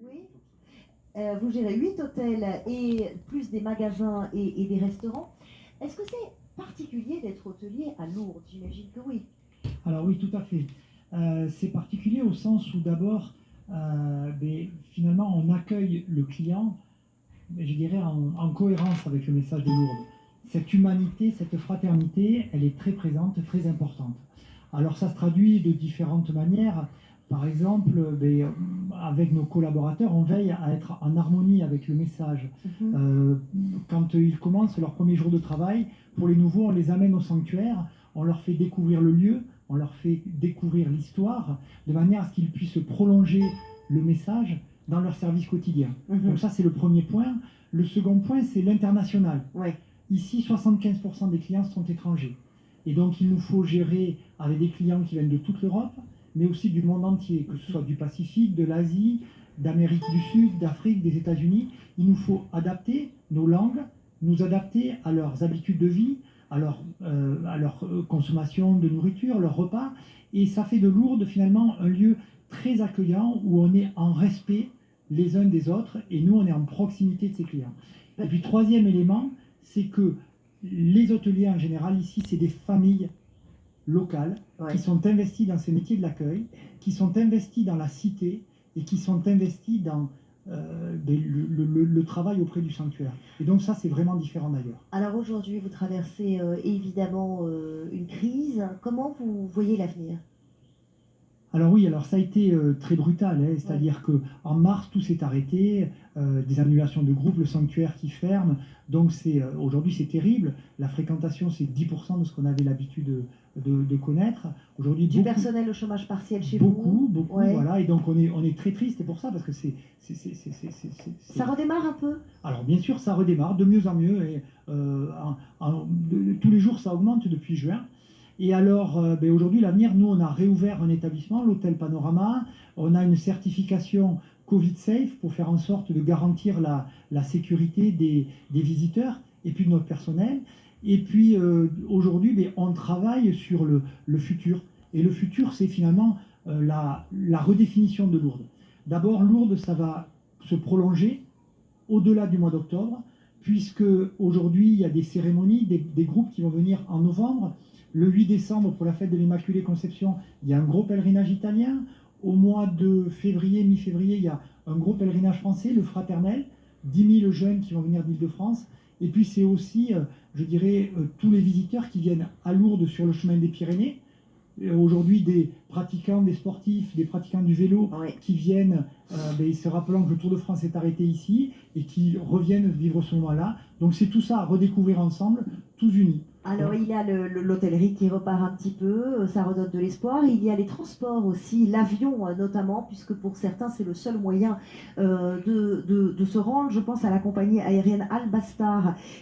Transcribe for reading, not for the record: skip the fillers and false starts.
Oui. Vous gérez 8 hôtels et plus des magasins et des restaurants. Est-ce que c'est particulier d'être hôtelier à Lourdes? J'imagine que oui. Alors oui, tout à fait. C'est particulier au sens où d'abord, finalement, on accueille le client, je dirais, en cohérence avec le message de Lourdes. Cette humanité, cette fraternité, elle est très présente, très importante. Alors ça se traduit de différentes manières. Par exemple, avec nos collaborateurs, on veille à être en harmonie avec le message. Quand ils commencent leur premier jour de travail, pour les nouveaux, on les amène au sanctuaire, on leur fait découvrir le lieu, on leur fait découvrir l'histoire, de manière à ce qu'ils puissent prolonger le message dans leur service quotidien. Donc ça, c'est le premier point. Le second point, c'est l'international. Ouais. Ici, 75% des clients sont étrangers. Et donc, il nous faut gérer avec des clients qui viennent de toute l'Europe, mais aussi du monde entier, que ce soit du Pacifique, de l'Asie, d'Amérique du Sud, d'Afrique, des États-Unis. Il nous faut adapter nos langues, nous adapter à leurs habitudes de vie, à leur consommation de nourriture, leurs repas. Et ça fait de Lourdes, finalement, un lieu très accueillant où on est en respect les uns des autres et nous, on est en proximité de ces clients. Et puis, troisième élément, c'est que les hôteliers en général ici, c'est des familles locales qui sont investies dans ces métiers de l'accueil, qui sont investies dans la cité et qui sont investies dans le travail auprès du sanctuaire. Et donc ça, c'est vraiment différent d'ailleurs. Alors aujourd'hui, vous traversez évidemment une crise. Comment vous voyez l'avenir? Alors oui, alors ça a été très brutal, hein, c'est-à-dire qu'en mars, tout s'est arrêté, des annulations de groupes, le sanctuaire qui ferme, donc aujourd'hui c'est terrible, la fréquentation c'est 10% de ce qu'on avait l'habitude de connaître. Aujourd'hui, Du personnel au chômage partiel chez beaucoup, vous? Voilà, et donc on est très triste pour ça, parce que Ça redémarre un peu? Alors bien sûr, ça redémarre de mieux en mieux, et tous les jours ça augmente depuis juin. Et alors, aujourd'hui, l'avenir, nous, on a réouvert un établissement, l'hôtel Panorama. On a une certification Covid Safe pour faire en sorte de garantir la sécurité des visiteurs et puis de notre personnel. Et puis, aujourd'hui, on travaille sur le futur. Et le futur, c'est finalement la redéfinition de Lourdes. D'abord, Lourdes, ça va se prolonger au-delà du mois d'octobre, puisque aujourd'hui, il y a des cérémonies, des groupes qui vont venir en novembre. Le 8 décembre, pour la fête de l'Immaculée Conception, il y a un gros pèlerinage italien. Au mois de février, mi-février, il y a un gros pèlerinage français, le Fraternel, 10 000 jeunes qui vont venir d'Île-de-France. Et puis c'est aussi, je dirais, tous les visiteurs qui viennent à Lourdes sur le chemin des Pyrénées. Aujourd'hui, des pratiquants, des sportifs, des pratiquants du vélo qui viennent, se rappelant que le Tour de France est arrêté ici et qui reviennent vivre ce moment-là. Donc c'est tout ça à redécouvrir ensemble, tous unis. Alors il y a l'hôtellerie qui repart un petit peu, ça redonne de l'espoir. Il y a les transports aussi, l'avion notamment, puisque pour certains c'est le seul moyen de se rendre. Je pense à la compagnie aérienne Albastar